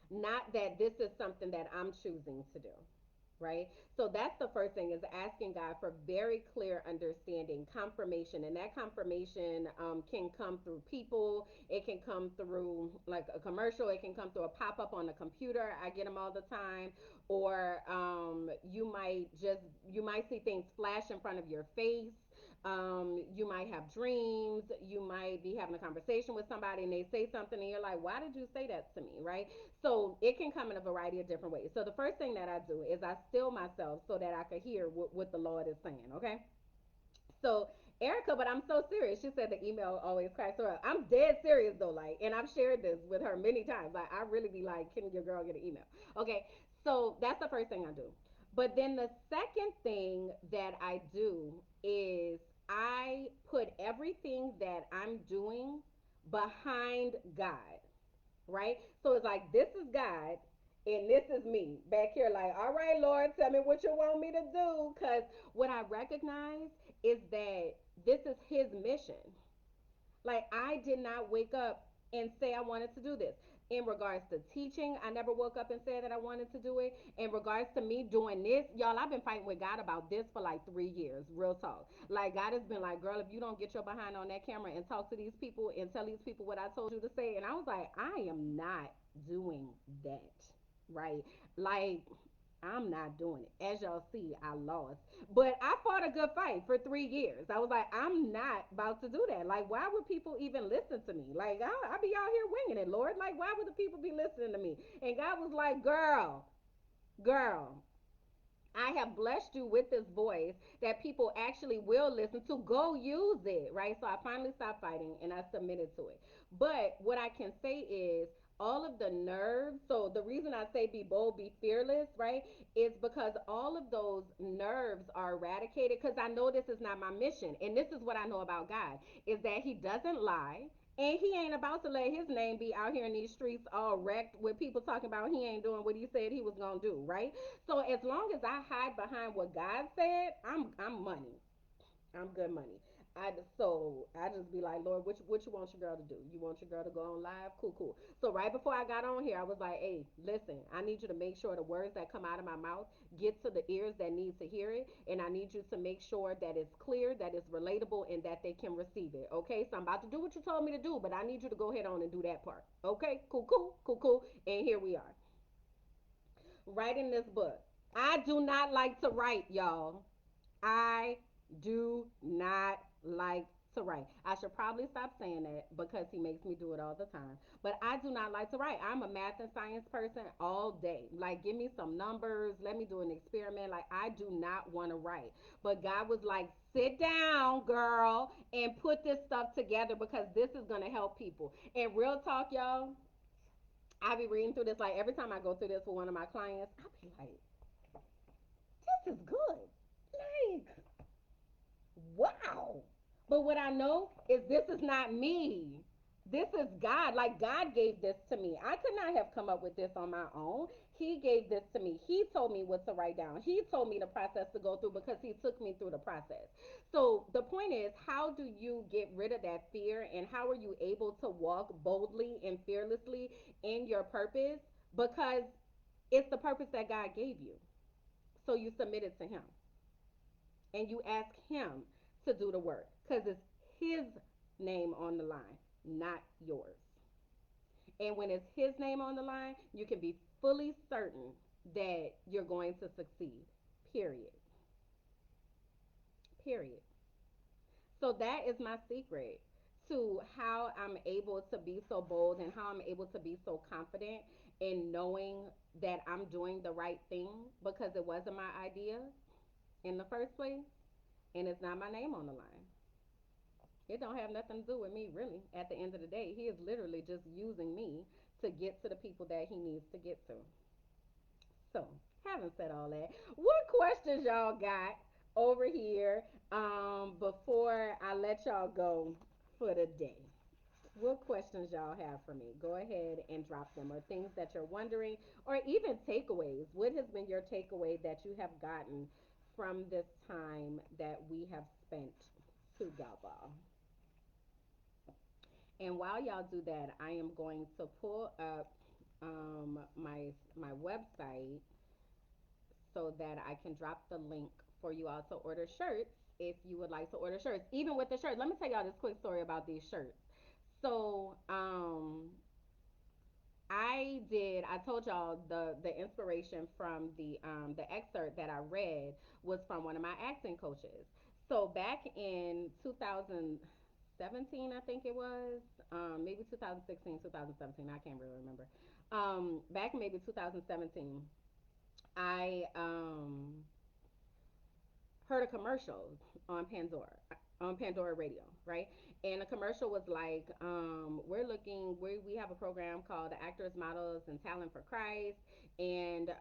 not that this is something that I'm choosing to do, right? So that's the first thing, is asking God for very clear understanding, confirmation. And that confirmation can come through people, it can come through like a commercial, it can come through a pop-up on the computer. I get them all the time. Or you might see things flash in front of your face. You might have dreams, you might be having a conversation with somebody and they say something and you're like, why did you say that to me, right? So it can come in a variety of different ways. So the first thing that I do is I still myself so that I could hear what the Lord is saying, okay? So Erica, but I'm so serious. She said the email always cracks her up. I'm dead serious though, like, and I've shared this with her many times. Like, I really be like, can your girl get an email? Okay, so that's the first thing I do. But then the second thing that I do is I put everything that I'm doing behind God, right? So it's like, this is God and this is me back here, like, all right, Lord, tell me what you want me to do. Because what I recognize is that this is His mission. Like, I did not wake up and say I wanted to do this. In regards to teaching, I never woke up and said that I wanted to do it. In regards to me doing this, y'all, I've been fighting with God about this for like 3 years, real talk. Like, God has been like, girl, if you don't get your behind on that camera and talk to these people and tell these people what I told you to say. And I was like, I am not doing that, right? Like, I'm not doing it. As y'all see, I lost. But I fought a good fight for 3 years. I was like, I'm not about to do that. Like, why would people even listen to me? Like, I be out here winging it, Lord. Like, why would the people be listening to me? And God was like, girl, I have blessed you with this voice that people actually will listen to. Go use it, right? So I finally stopped fighting and I submitted to it. But what I can say is all of the nerves. So the reason I say be bold, be fearless, right, is because all of those nerves are eradicated because I know this is not my mission. And this is what I know about God is that he doesn't lie. And he ain't about to let his name be out here in these streets all wrecked with people talking about he ain't doing what he said he was gonna do, right? So as long as I hide behind what God said, I'm money. I'm good money. I just be like, Lord, what you want your girl to do? You want your girl to go on live? Cool, cool. So right before I got on here, I was like, hey, listen, I need you to make sure the words that come out of my mouth get to the ears that need to hear it, and I need you to make sure that it's clear, that it's relatable, and that they can receive it. Okay, so I'm about to do what you told me to do, but I need you to go ahead on and do that part. Okay, cool, cool, cool, cool. And here we are, writing this book. I do not like to write, y'all. I do not like to write. I should probably stop saying that because he makes me do it all the time. But I do not like to write. I'm a math and science person all day. Like, give me some numbers. Let me do an experiment. Like, I do not want to write. But God was like, sit down, girl, and put this stuff together because this is going to help people. And real talk, y'all, I be reading through this. Like, every time I go through this with one of my clients, I be like, this is good. Like, wow. But what I know is this is not me. This is God. Like, God gave this to me. I could not have come up with this on my own. He gave this to me. He told me what to write down. He told me the process to go through because he took me through the process. So the point is, how do you get rid of that fear and how are you able to walk boldly and fearlessly in your purpose? Because it's the purpose that God gave you. So you submit it to him and you ask him to do the work because it's his name on the line, not yours. And when it's his name on the line, you can be fully certain that you're going to succeed. Period. Period. So that is my secret to how I'm able to be so bold and how I'm able to be so confident in knowing that I'm doing the right thing because it wasn't my idea in the first place and it's not my name on the line. It don't have nothing to do with me, really. At the end of the day, he is literally just using me to get to the people that he needs to get to. So, having said all that, what questions y'all got over here before I let y'all go for the day? What questions y'all have for me? Go ahead and drop them, or things that you're wondering, or even takeaways. What has been your takeaway that you have gotten from this time that we have spent together? And while y'all do that, I am going to pull up my website so that I can drop the link for you all to order shirts if you would like to order shirts. Even with the shirts, let me tell y'all this quick story about these shirts. So I told y'all the inspiration from the excerpt that I read was from one of my acting coaches. So back in 2017, I think it was, maybe 2016, 2017, I can't really remember. Back in maybe 2017, I heard a commercial on Pandora Radio, right? And the commercial was like, we have a program called the Actors, Models, and Talent for Christ, and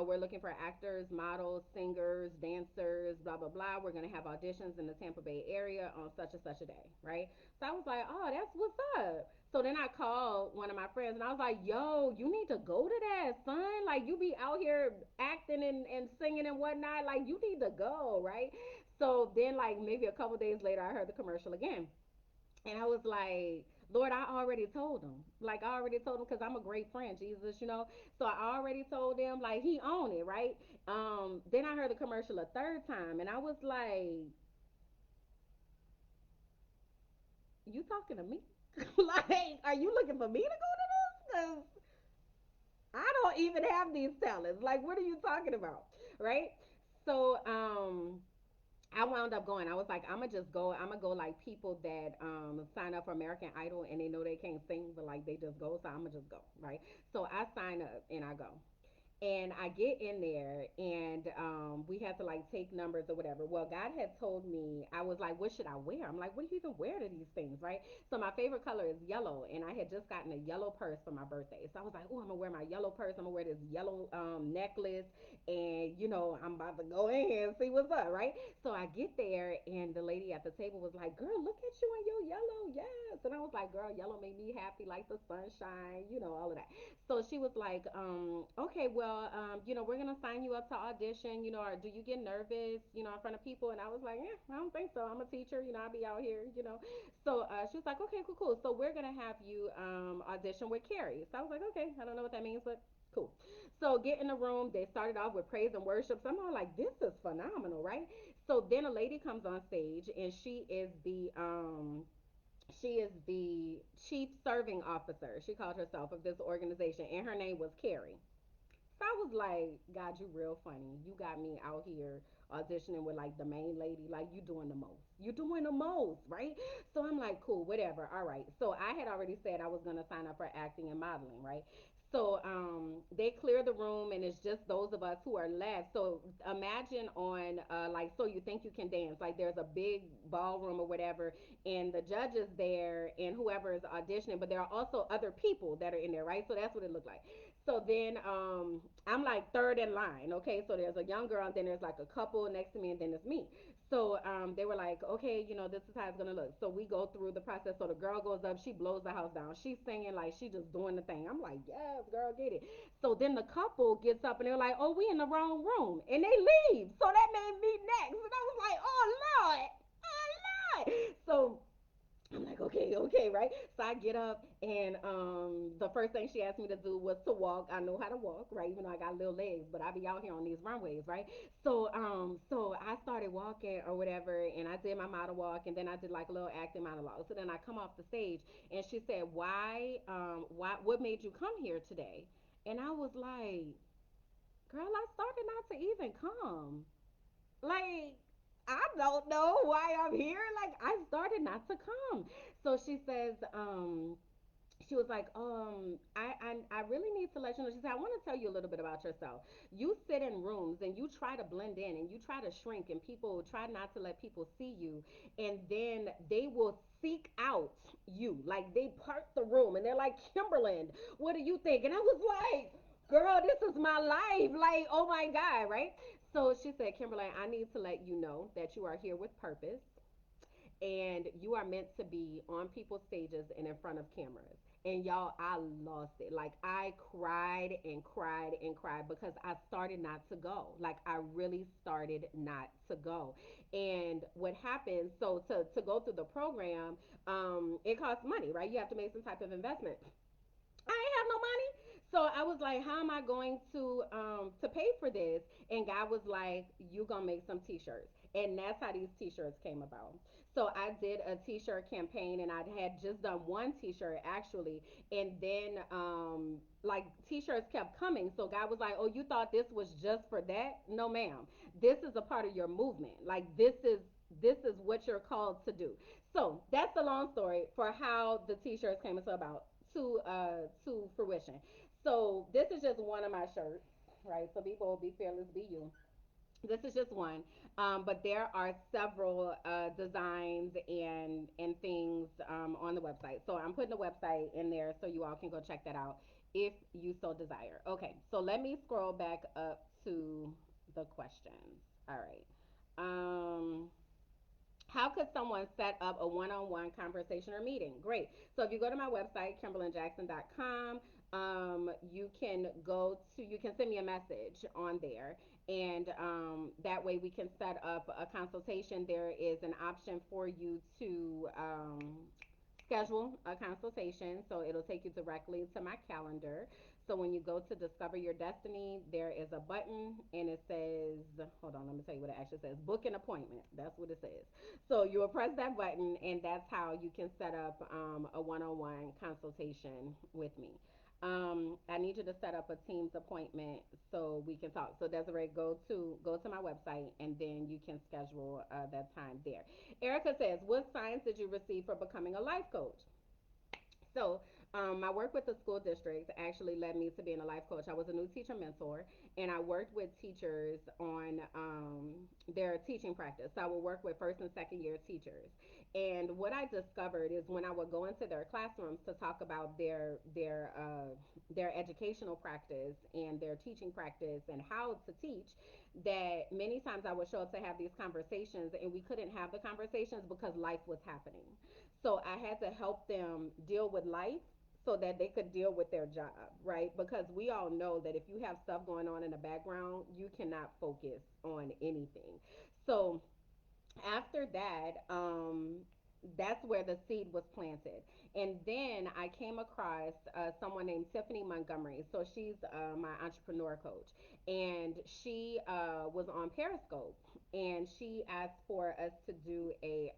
we're looking for actors, models, singers, dancers, blah blah blah. We're gonna have auditions in the Tampa Bay area on such and such a day, right? So I was like, oh, that's what's up. So then I called one of my friends and I was like, yo, you need to go to that, son. Like, you be out here acting and singing and whatnot. Like, you need to go, right? So then, like, maybe a couple days later, I heard the commercial again. And I was like, Lord, I already told him. Like, I already told him because I'm a great friend, Jesus. So I already told him, like, he owned it, right? Then I heard the commercial a third time and I was like, you talking to me? Like, are you looking for me to go to this? Because I don't even have these talents. Like, what are you talking about? Right? So, I wound up going. I was like, I'm gonna just go. I'm gonna go like people that sign up for American Idol and they know they can't sing, but like they just go. So I'm gonna just go, right? So I sign up and I go. And I get in there, and we had to like take numbers or whatever. Well, God had told me, I was like, what should I wear? I'm like, what do you even wear to these things, right? So my favorite color is yellow, and I had just gotten a yellow purse for my birthday. So I was like, oh, I'm gonna wear my yellow purse. I'm gonna wear this yellow necklace, and I'm about to go in here and see what's up, right? So I get there, and the lady at the table was like, girl, look at you in your yellow, yes. And I was like, girl, yellow made me happy, like the sunshine, all of that. So she was like, okay, well, we're gonna sign you up to audition, or do you get nervous, in front of people? And I was like, yeah, I don't think so. I'm a teacher, I'll be out here. So she was like, okay, cool, cool. So we're gonna have you audition with Carrie. So I was like, okay, I don't know what that means, but cool. So get in the room. They started off with praise and worship. So I'm all like, this is phenomenal, right? So then a lady comes on stage, and she is the chief serving officer. She called herself of this organization, and her name was Carrie. So I was like, God, you real funny. You got me out here auditioning with like the main lady. Like, you doing the most. You doing the most, right? So I'm like, cool, whatever. All right. So I had already said I was gonna sign up for acting and modeling, right? So they clear the room, and it's just those of us who are left. So imagine on like, so you think you can dance, like there's a big ballroom or whatever, and the judge is there, and whoever is auditioning, but there are also other people that are in there, right? So that's what it looked like. So then I'm like third in line. Okay, so there's a young girl, and then there's like a couple next to me, and then it's me. So they were like, okay, this is how it's gonna look. So we go through the process. So the girl goes up, she blows the house down. She's singing like she just doing the thing. I'm like, yes, girl, get it. So then the couple gets up, and they're like, oh, we in the wrong room, and they leave. So that made me next, and I was like, oh Lord, oh Lord. So I'm like, okay, okay, right? So I get up, and the first thing she asked me to do was to walk. I know how to walk, right? Even though I got little legs, but I be out here on these runways, right? So I started walking or whatever, and I did my model walk, and then I did like a little acting monologue. So then I come off the stage, and she said, what made you come here today? And I was like, girl, I started not to even come. Like, I don't know why I'm here. Like, I started not to come. So she says, she was like, I really need to let you know. She said, I want to tell you a little bit about yourself. You sit in rooms, and you try to blend in, and you try to shrink, and people try not to let people see you. And then they will seek out you. Like, they part the room, and they're like, Kimberland, what do you think? And I was like, girl, this is my life. Like, oh my God, right? So she said, Kimberly, I need to let you know that you are here with purpose, and you are meant to be on people's stages and in front of cameras. And y'all, I lost it. Like, I cried and cried and cried because I started not to go. Like, I really started not to go. And what happened, so to go through the program, it costs money, right? You have to make some type of investment. I ain't have no money. So I was like, how am I going to pay for this? And God was like, you gonna make some t-shirts. And that's how these t-shirts came about. So I did a t-shirt campaign, and I had just done one t-shirt actually, and then like t-shirts kept coming. So God was like, oh, you thought this was just for that? No, ma'am. This is a part of your movement. Like, this is what you're called to do. So that's the long story for how the t-shirts came about to fruition. So this is just one of my shirts, right? So be bold, be fearless, be you. This is just one, but there are several designs and things on the website. So I'm putting the website in there so you all can go check that out if you so desire. Okay, so let me scroll back up to the questions. All right. How could someone set up a one-on-one conversation or meeting? Great. So if you go to my website, kimberlyjackson.com, you can send me a message on there, and that way we can set up a consultation. There is an option for you to schedule a consultation, so it'll take you directly to my calendar. So when you go to discover your destiny, there is a button, and it says, hold on, let me tell you what it actually says, book an appointment. That's what it says. So you will press that button, and that's how you can set up a one-on-one consultation with me. I need you to set up a Teams appointment so we can talk. So Desiree, go to my website, and then you can schedule that time there. Erica says, what signs did you receive for becoming a life coach? So My work with the school district actually led me to being a life coach. I was a new teacher mentor, and I worked with teachers on their teaching practice. So I would work with first and second year teachers. And what I discovered is when I would go into their classrooms to talk about their educational practice and their teaching practice and how to teach, that many times I would show up to have these conversations, and we couldn't have the conversations because life was happening. So I had to help them deal with life so that they could deal with their job, right? Because we all know that if you have stuff going on in the background, you cannot focus on anything. So after that, that's where the seed was planted. And then I came across someone named Tiffany Montgomery. So she's my entrepreneur coach. And she was on Periscope. And she asked for us to do a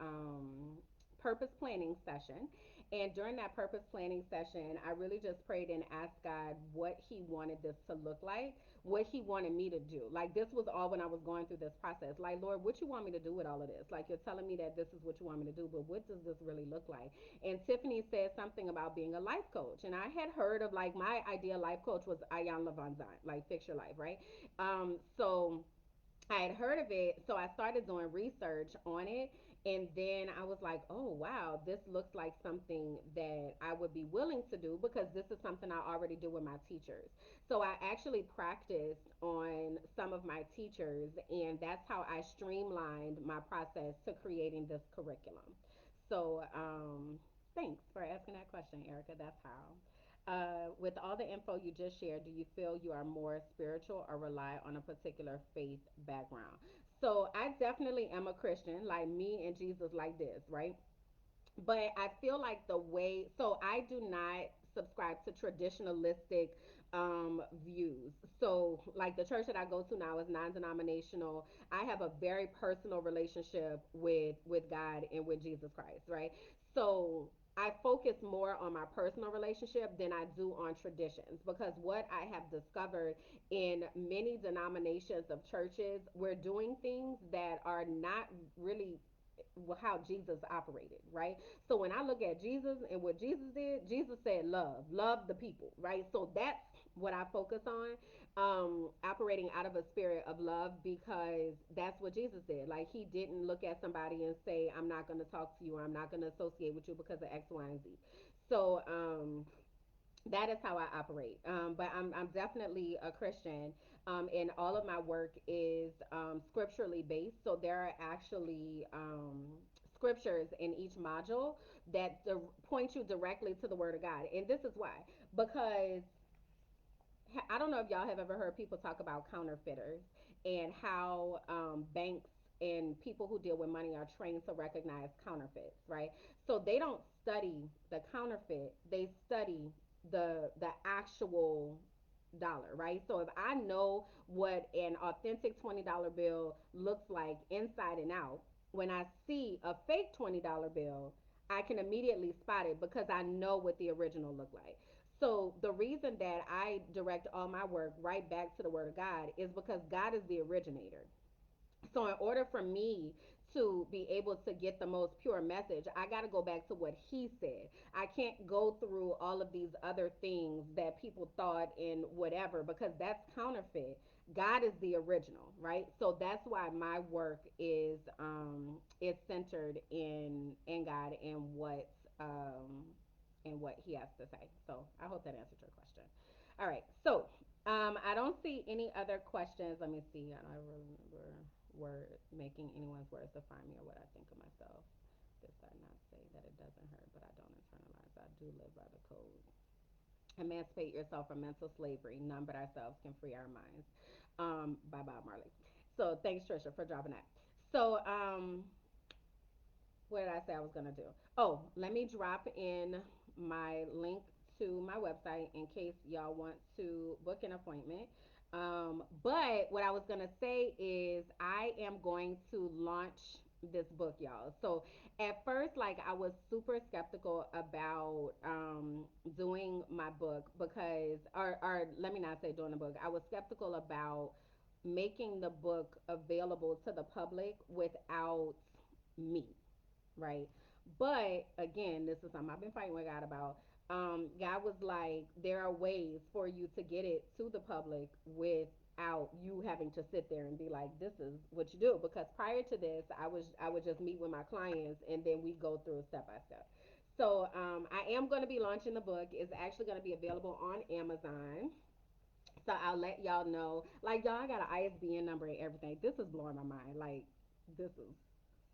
purpose planning session. And during that purpose planning session, I really just prayed and asked God what He wanted this to look like, what He wanted me to do. Like, this was all when I was going through this process. Like, Lord, what you want me to do with all of this? Like, you're telling me that this is what you want me to do, but what does this really look like? And Tiffany said something about being a life coach. And I had heard of, like, my ideal life coach was Ayan Levanzant, like Fix Your Life, right? So I had heard of it, so I started doing research on it. And then I was like, oh, wow, this looks like something that I would be willing to do because this is something I already do with my teachers. So I actually practiced on some of my teachers, and that's how I streamlined my process to creating this curriculum. So, thanks for asking that question, Erica. That's how. With all the info you just shared, do you feel you are more spiritual or rely on a particular faith background? So I definitely am a Christian, like me and Jesus, like this, right? But I feel like the way, so I do not subscribe to traditionalistic views. So, like the church that I go to now is non-denominational. I have a very personal relationship with God and with Jesus Christ, right? So I focus more on my personal relationship than I do on traditions because what I have discovered in many denominations of churches, we're doing things that are not really how Jesus operated, right? So when I look at Jesus and what Jesus did, Jesus said love the people, right? So that's what I focus on, operating out of a spirit of love because that's what Jesus did. Like he didn't look at somebody and say, I'm not going to talk to you or I'm not going to associate with you because of X, Y, and Z. So that is how I operate. But I'm definitely a Christian, and all of my work is scripturally based. So there are actually scriptures in each module that point you directly to the Word of God. And this is why, because I don't know if y'all have ever heard people talk about counterfeiters and how banks and people who deal with money are trained to recognize counterfeits, right? So they don't study the counterfeit; they study the actual dollar, right? So if I know what an authentic $20 bill looks like inside and out, when I see a fake $20 bill, I can immediately spot it because I know what the original looked like. So the reason that I direct all my work right back to the Word of God is because God is the originator. So in order for me to be able to get the most pure message, I got to go back to what he said. I can't go through all of these other things that people thought and whatever because that's counterfeit. God is the original, right? So that's why my work is centered in God and what he has to say. So I hope that answered your question. All right. So I don't see any other questions. Let me see. I don't remember word making anyone's words define me or what I think of myself. This I not say that it doesn't hurt, but I don't internalize. I do live by the code. Emancipate yourself from mental slavery. None but ourselves can free our minds. By Bob Marley. So thanks, Trisha, for dropping that. So what did I say I was gonna do? Oh, let me drop in my link to my website in case y'all want to book an appointment. But what I was gonna say is I am going to launch this book, y'all. So at first, like I was super skeptical about doing my book because, or let me not say doing the book. I was skeptical about making the book available to the public without me, right? But again, this is something I've been fighting with God about. God was like, there are ways for you to get it to the public without you having to sit there and be like, this is what you do. Because prior to this, I would just meet with my clients and then we go through step by step. So I am going to be launching the book. It's actually going to be available on Amazon. So I'll let y'all know. Like y'all, I got an ISBN number and everything. This is blowing my mind. Like this is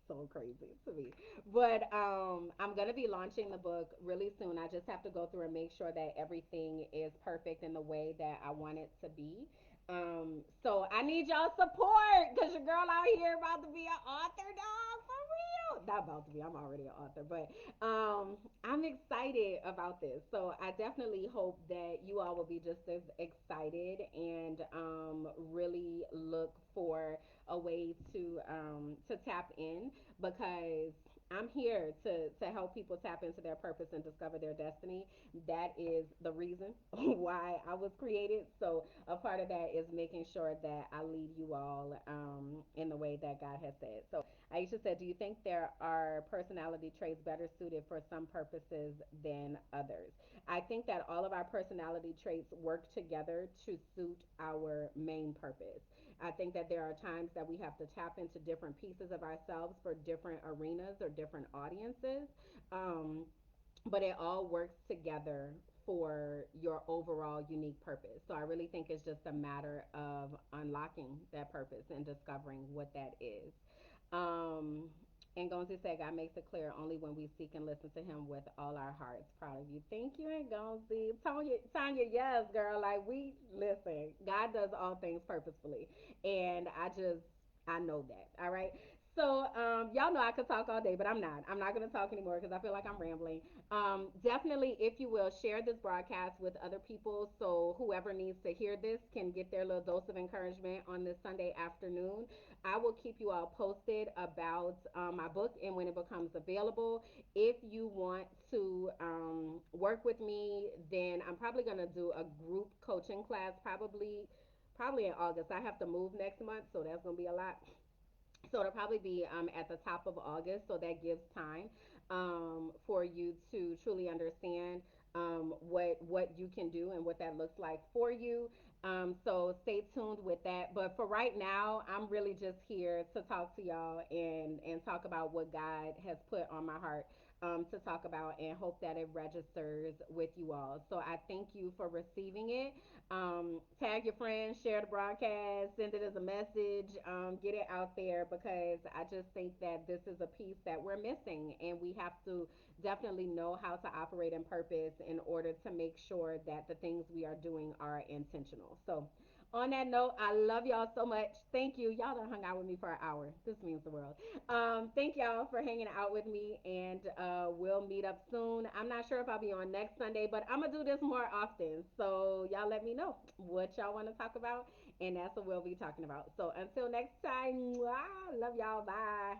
so crazy to me. But I'm gonna be launching the book really soon. I just have to go through and make sure that everything is perfect in the way that I want it to be. So I need y'all support because your girl out here about to be an author, dog, for real. Not about to be. I'm already an author, but I'm excited about this. So I definitely hope that you all will be just as excited and really look for a way to tap in because I'm here to help people tap into their purpose and discover their destiny. That is the reason why I was created. So a part of that is making sure that I lead you all in the way that God has said. So Aisha said, "Do you think there are personality traits better suited for some purposes than others?" I think that all of our personality traits work together to suit our main purpose. I think that there are times that we have to tap into different pieces of ourselves for different arenas or different audiences. Um, but it all works together for your overall unique purpose. So I really think it's just a matter of unlocking that purpose and discovering what that is. Um, and Gonzi said, God makes it clear only when we seek and listen to Him with all our hearts. Proud of you. Thank you, and Gonzi. Tanya, yes, girl. Like, we listen, God does all things purposefully. And I know that. All right. So, y'all know I could talk all day, but I'm not. I'm not going to talk anymore because I feel like I'm rambling. Definitely, if you will, share this broadcast with other people so whoever needs to hear this can get their little dose of encouragement on this Sunday afternoon. I will keep you all posted about my book and when it becomes available. If you want to work with me, then I'm probably going to do a group coaching class probably in August. I have to move next month, so that's going to be a lot. So it'll probably be at the top of August, so that gives time for you to truly understand what you can do and what that looks like for you. So stay tuned with that. But for right now, I'm really just here to talk to y'all and talk about what God has put on my heart to talk about and hope that it registers with you all. So I thank you for receiving it. Tag your friends, share the broadcast, send it as a message, get it out there because I just think that this is a piece that we're missing, and we have to definitely know how to operate in purpose in order to make sure that the things we are doing are intentional. So, on that note, I love y'all so much. Thank you. Y'all done hung out with me for an hour. This means the world. Thank y'all for hanging out with me, and we'll meet up soon. I'm not sure if I'll be on next Sunday, but I'm gonna do this more often. So y'all let me know what y'all want to talk about, and that's what we'll be talking about. So until next time, mwah, love y'all. Bye.